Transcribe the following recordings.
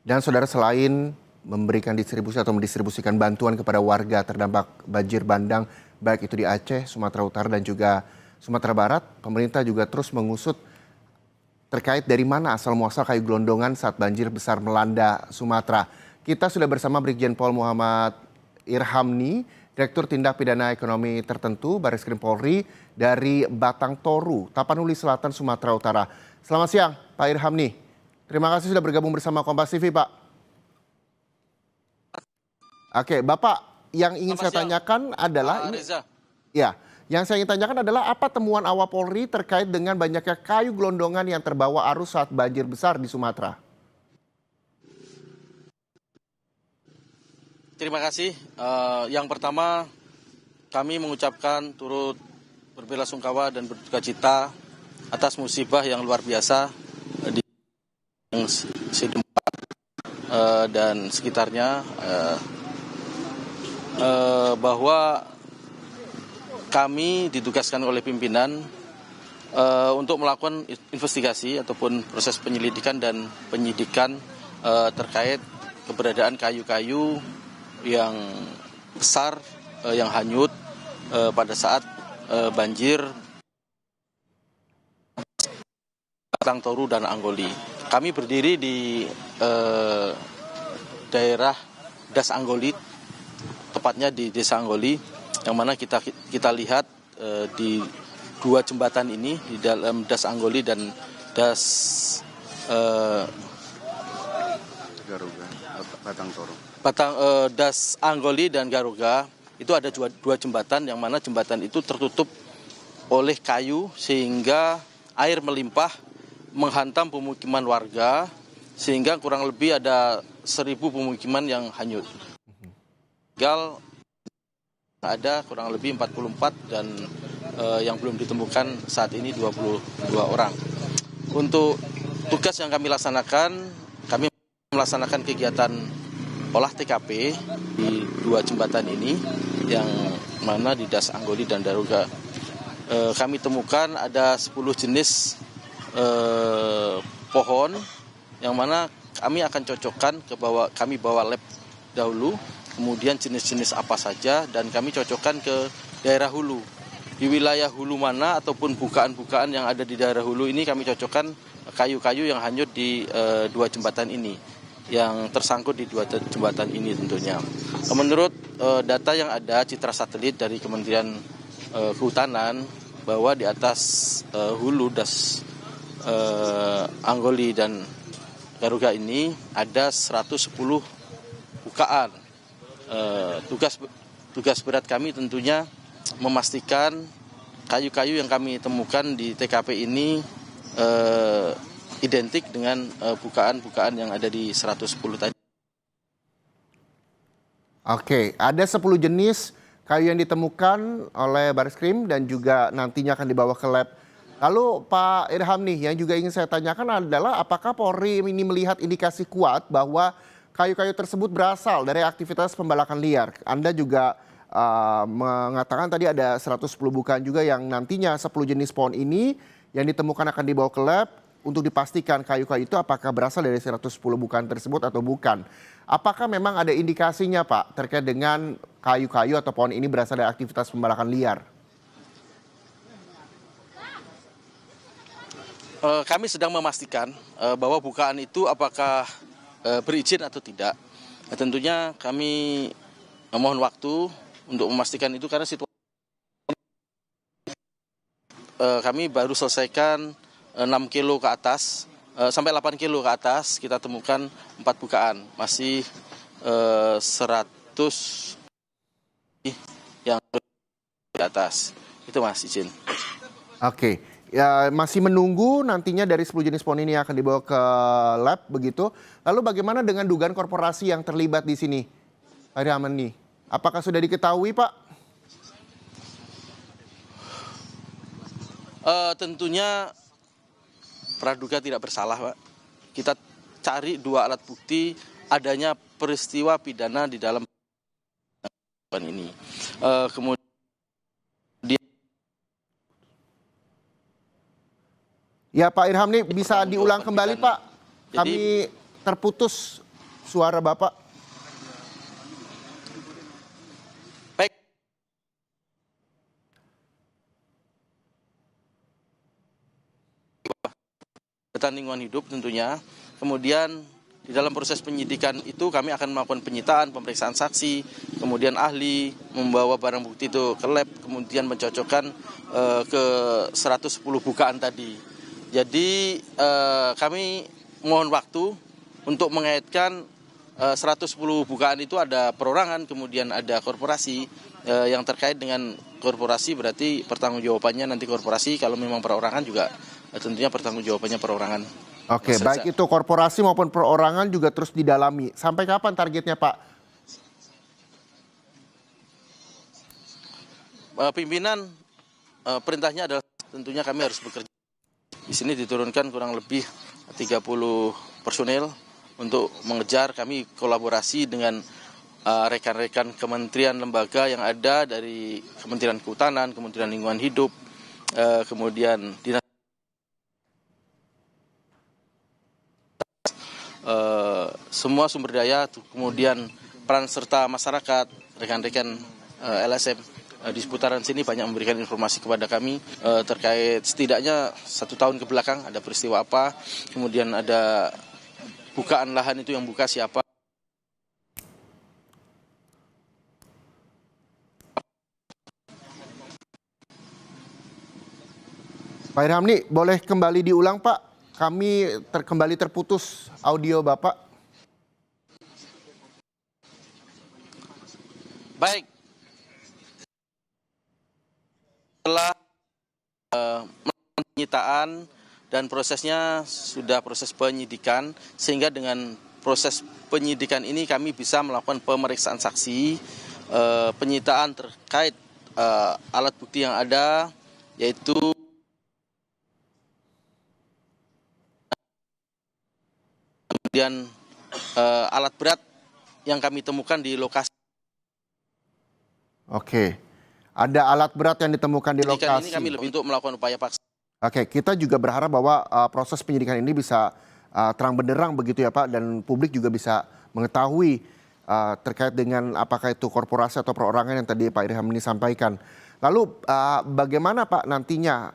Dan saudara, selain memberikan distribusi atau mendistribusikan bantuan kepada warga terdampak banjir bandang, baik itu di Aceh, Sumatera Utara dan juga Sumatera Barat, pemerintah juga terus mengusut terkait dari mana asal muasal kayu gelondongan saat banjir besar melanda Sumatera. Kita sudah bersama Brigjen Pol Muhammad Irhamni, Direktur Tindak Pidana Ekonomi Tertentu Bareskrim Polri dari Batang Toru, Tapanuli Selatan, Sumatera Utara. Selamat siang, Pak Irhamni. Terima kasih sudah bergabung bersama Kompas TV, Pak. Oke, Bapak, yang ingin saya tanyakan adalah Reza. Ya, yang saya ingin tanyakan adalah apa temuan awal Polri terkait dengan banyaknya kayu gelondongan yang terbawa arus saat banjir besar di Sumatera? Terima kasih. Yang pertama, kami mengucapkan turut berbelasungkawa dan berduka cita atas musibah yang luar biasa di Sidempat dan sekitarnya, bahwa kami ditugaskan oleh pimpinan untuk melakukan investigasi ataupun proses penyelidikan dan penyidikan terkait keberadaan kayu-kayu yang besar yang hanyut pada saat banjir Batang Toru dan Anggoli. Kami berdiri di daerah Das Anggoli, tepatnya di Desa Anggoli, yang mana kita lihat di dua jembatan ini, di dalam Das Anggoli dan Das Garuga, Batang Toru. Das Anggoli dan Garuga, itu ada dua jembatan, yang mana jembatan itu tertutup oleh kayu sehingga air melimpah menghantam pemukiman warga, sehingga kurang lebih ada 1.000 pemukiman yang hanyut. Tinggal ada kurang lebih 44 dan yang belum ditemukan saat ini 22 orang. Untuk tugas yang kami laksanakan, kami melaksanakan kegiatan olah TKP di dua jembatan ini, yang mana di Das Anggoli dan Garuga. Kami temukan ada 10 jenis pohon, yang mana kami akan cocokkan kami bawa lab dahulu, kemudian jenis-jenis apa saja, dan kami cocokkan ke daerah hulu. Di wilayah hulu mana ataupun bukaan-bukaan yang ada di daerah hulu ini, kami cocokkan kayu-kayu yang hanyut di dua jembatan ini, yang tersangkut di dua jembatan ini tentunya. Menurut data yang ada, citra satelit dari Kementerian Kehutanan, bahwa di atas hulu Das Anggoli dan Garuga ini ada 110 bukaan. Tugas berat kami tentunya memastikan kayu-kayu yang kami temukan di TKP ini identik dengan bukaan-bukaan yang ada di 110 tadi. Oke, ada 10 jenis kayu yang ditemukan oleh Bareskrim dan juga nantinya akan dibawa ke lab. Lalu Pak Irham nih, yang juga ingin saya tanyakan adalah apakah Polri ini melihat indikasi kuat bahwa kayu-kayu tersebut berasal dari aktivitas pembalakan liar? Anda juga mengatakan tadi ada 110 bukaan juga yang nantinya 10 jenis pohon ini yang ditemukan akan dibawa ke lab untuk dipastikan kayu-kayu itu apakah berasal dari 110 bukaan tersebut atau bukan. Apakah memang ada indikasinya, Pak, terkait dengan kayu-kayu atau pohon ini berasal dari aktivitas pembalakan liar? Kami sedang memastikan bahwa bukaan itu apakah berizin atau tidak. Tentunya kami mohon waktu untuk memastikan itu, karena situasi kami baru selesaikan 6 kilo ke atas, sampai 8 kilo ke atas kita temukan 4 bukaan. Masih 100 yang di atas. Itu Mas, izin. Oke, ya, masih menunggu nantinya dari 10 jenis pohon ini akan dibawa ke lab begitu. Lalu bagaimana dengan dugaan korporasi yang terlibat di sini, Pak Irhamni? Apakah sudah diketahui, Pak? Tentunya praduga tidak bersalah, Pak. Kita cari 2 alat bukti adanya peristiwa pidana di dalam ini. Kemudian Ya Pak Irhamni, bisa diulang kembali Pak? Kami terputus suara Bapak. Baik. Jabatan Lingkungan Hidup tentunya. Kemudian di dalam proses penyidikan itu kami akan melakukan penyitaan, pemeriksaan saksi, kemudian ahli, membawa barang bukti itu ke lab, kemudian mencocokkan ke 110 bukaan tadi. Jadi kami mohon waktu untuk mengaitkan 110 bukaan itu ada perorangan, kemudian ada korporasi. Yang terkait dengan korporasi berarti pertanggungjawabannya nanti korporasi, kalau memang perorangan juga tentunya pertanggungjawabannya perorangan. Oke, baik itu korporasi maupun perorangan juga terus didalami. Sampai kapan targetnya, Pak? Pimpinan perintahnya adalah tentunya kami harus bekerja. Di sini diturunkan kurang lebih 30 personel untuk mengejar. Kami kolaborasi dengan rekan-rekan kementerian lembaga yang ada dari Kementerian Kehutanan, Kementerian Lingkungan Hidup, kemudian Dinas semua sumber daya, kemudian peran serta masyarakat, rekan-rekan LSM di seputaran sini banyak memberikan informasi kepada kami terkait setidaknya 1 tahun ke belakang ada peristiwa apa, kemudian ada bukaan lahan itu yang buka siapa. Pak Irhamni, boleh kembali diulang, Pak? Kami kembali terputus audio Bapak. Baik. Setelah penyitaan dan prosesnya sudah proses penyidikan, sehingga dengan proses penyidikan ini kami bisa melakukan pemeriksaan saksi, penyitaan terkait alat bukti yang ada, yaitu kemudian alat berat yang kami temukan di lokasi. Oke, ada alat berat yang ditemukan di lokasi. Ini kami lebih untuk melakukan upaya paksa. Oke, kita juga berharap bahwa proses penyidikan ini bisa terang benderang begitu ya Pak, dan publik juga bisa mengetahui terkait dengan apakah itu korporasi atau perorangan yang tadi Pak Irham ini sampaikan. Lalu bagaimana Pak nantinya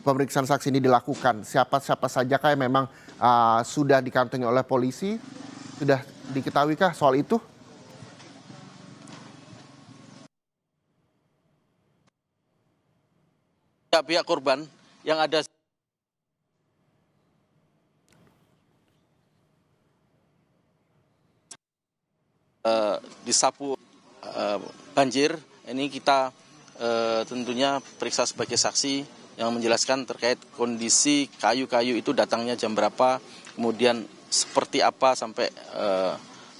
pemeriksaan saksi ini dilakukan? Siapa-siapa saja yang memang sudah dikantongi oleh polisi? Sudah diketahuikah soal itu? Pihak korban yang ada disapu banjir, ini kita tentunya periksa sebagai saksi yang menjelaskan terkait kondisi kayu-kayu itu datangnya jam berapa, kemudian seperti apa sampai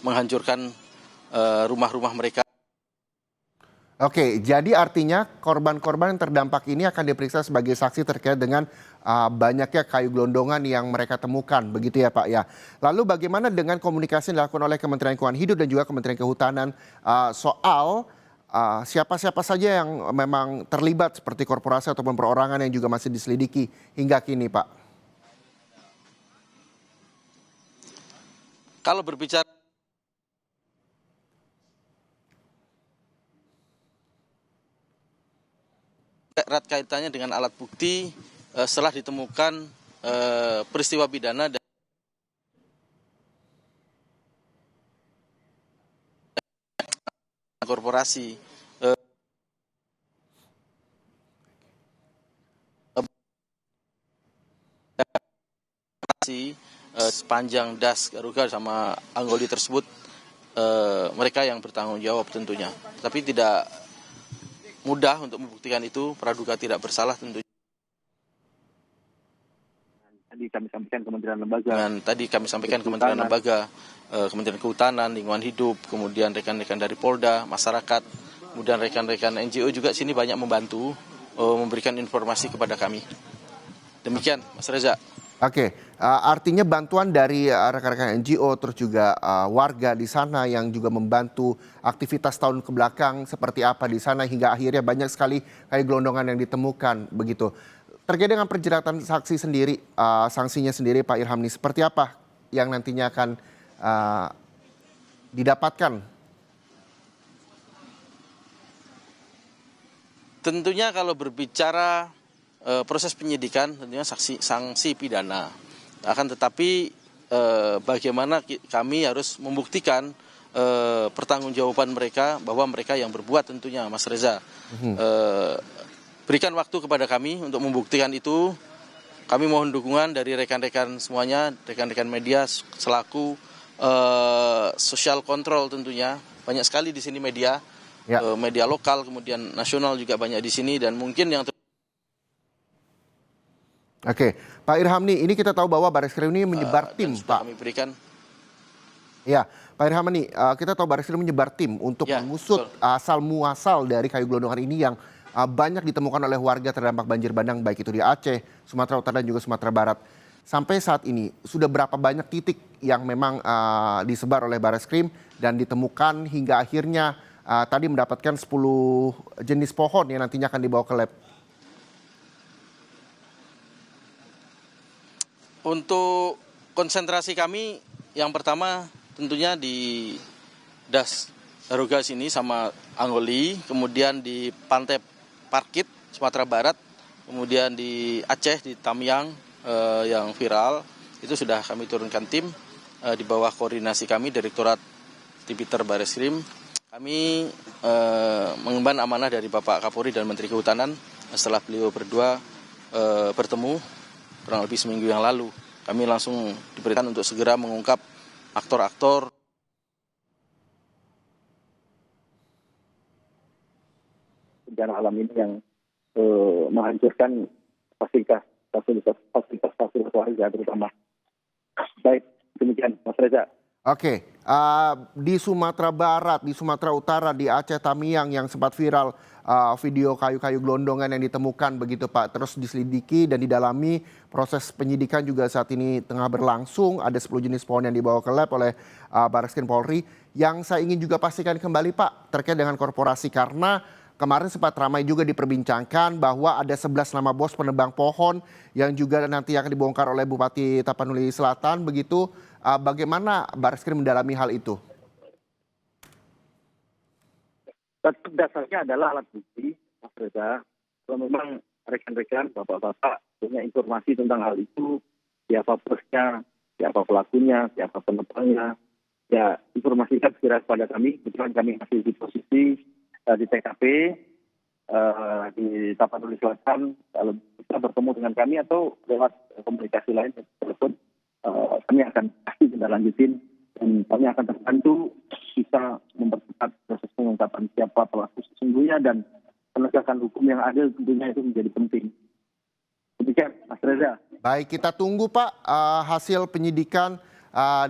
menghancurkan rumah-rumah mereka. Oke, jadi artinya korban-korban yang terdampak ini akan diperiksa sebagai saksi terkait dengan banyaknya kayu gelondongan yang mereka temukan, begitu ya Pak ya. Lalu bagaimana dengan komunikasi yang dilakukan oleh Kementerian Lingkungan Hidup dan juga Kementerian Kehutanan soal siapa-siapa saja yang memang terlibat seperti korporasi ataupun perorangan yang juga masih diselidiki hingga kini Pak? Kalau berbicara erat kaitannya dengan alat bukti setelah ditemukan peristiwa pidana dan korporasi sepanjang das Garuga sama Anggoli tersebut mereka yang bertanggung jawab tentunya, tapi tidak mudah untuk membuktikan itu, praduga tidak bersalah tentunya. Tadi kami sampaikan Kementerian Lembaga. Tadi kami sampaikan Kementerian Lembaga, Kementerian Kehutanan, Lingkungan Hidup, kemudian rekan-rekan dari Polda, masyarakat, kemudian rekan-rekan NGO juga sini banyak membantu memberikan informasi kepada kami. Demikian, Mas Reza. Oke, artinya bantuan dari rekan-rekan NGO terus juga warga di sana yang juga membantu aktivitas tahun kebelakang seperti apa di sana hingga akhirnya banyak sekali kayu gelondongan yang ditemukan begitu. Terkait dengan perjeratan saksi sendiri, sanksinya sendiri Pak Irhamni seperti apa yang nantinya akan uh, didapatkan? Tentunya kalau berbicara proses penyidikan, tentunya sanksi pidana. Akan tetapi bagaimana kami harus membuktikan pertanggungjawaban mereka, bahwa mereka yang berbuat tentunya, Mas Reza. Berikan waktu kepada kami untuk membuktikan itu. Kami mohon dukungan dari rekan-rekan semuanya, rekan-rekan media selaku social control tentunya. Banyak sekali di sini media. Ya. Media lokal, kemudian nasional juga banyak di sini, dan mungkin yang Oke, Pak Irham nih, ini kita tahu bahwa Bareskrim ini menyebar tim, Pak. Kami berikan. Ya, Pak Irham nih, kita tahu Bareskrim menyebar tim untuk mengusut asal muasal dari kayu gelondongan ini yang banyak ditemukan oleh warga terdampak banjir bandang, baik itu di Aceh, Sumatera Utara dan juga Sumatera Barat. Sampai saat ini sudah berapa banyak titik yang memang disebar oleh Bareskrim dan ditemukan hingga akhirnya tadi mendapatkan 10 jenis pohon yang nantinya akan dibawa ke lab? Untuk konsentrasi kami, yang pertama tentunya di Das Garuga sini sama Anggoli, kemudian di Pantai Parkit, Sumatera Barat, kemudian di Aceh, di Tamiang yang viral, itu sudah kami turunkan tim di bawah koordinasi kami, Direktorat Tipiter Bareskrim. Kami mengemban amanah dari Bapak Kapolri dan Menteri Kehutanan setelah beliau berdua bertemu kurang lebih seminggu yang lalu. Kami langsung diberikan untuk segera mengungkap aktor-aktor bencana alam ini yang menghancurkan fasilitas warga terutama. Baik, demikian Mas Reza. Oke, di Sumatera Barat, di Sumatera Utara, di Aceh Tamiang yang sempat viral video kayu-kayu gelondongan yang ditemukan begitu Pak, terus diselidiki dan didalami, proses penyidikan juga saat ini tengah berlangsung, ada 10 jenis pohon yang dibawa ke lab oleh Bareskrim Polri. Yang saya ingin juga pastikan kembali Pak, terkait dengan korporasi, karena kemarin sempat ramai juga diperbincangkan bahwa ada 11 nama bos penebang pohon yang juga nanti akan dibongkar oleh Bupati Tapanuli Selatan begitu. Bagaimana Bareskrim mendalami hal itu? Dasarnya adalah alat bukti, Mas Reza. Kalau memang rekan-rekan, bapak-bapak punya informasi tentang hal itu, siapa bosnya, siapa pelakunya, siapa penebangnya, ya informasikan segera kepada kami. Kebetulan kami masih di posisi di TKP di Tapanuli Selatan. Kalau bisa bertemu dengan kami atau lewat komunikasi lain, telepon, kami akan pasti kita lanjutin dan kami akan terbantu bisa mempercepat proses pengungkapan siapa pelaku sesungguhnya dan penegakan hukum yang adil tentunya itu menjadi penting. Demikian, Mas Reza. Baik, kita tunggu Pak hasil penyidikan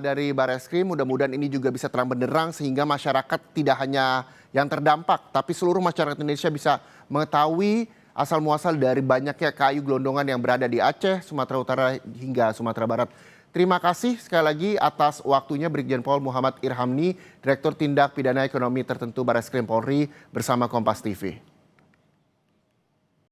dari Bareskrim. Mudah-mudahan ini juga bisa terang benderang sehingga masyarakat tidak hanya yang terdampak, tapi seluruh masyarakat Indonesia bisa mengetahui asal muasal dari banyaknya kayu gelondongan yang berada di Aceh, Sumatera Utara hingga Sumatera Barat. Terima kasih sekali lagi atas waktunya Brigjen Pol Muhammad Irhamni, Direktur Tindak Pidana Ekonomi Tertentu Bareskrim Polri bersama Kompas TV.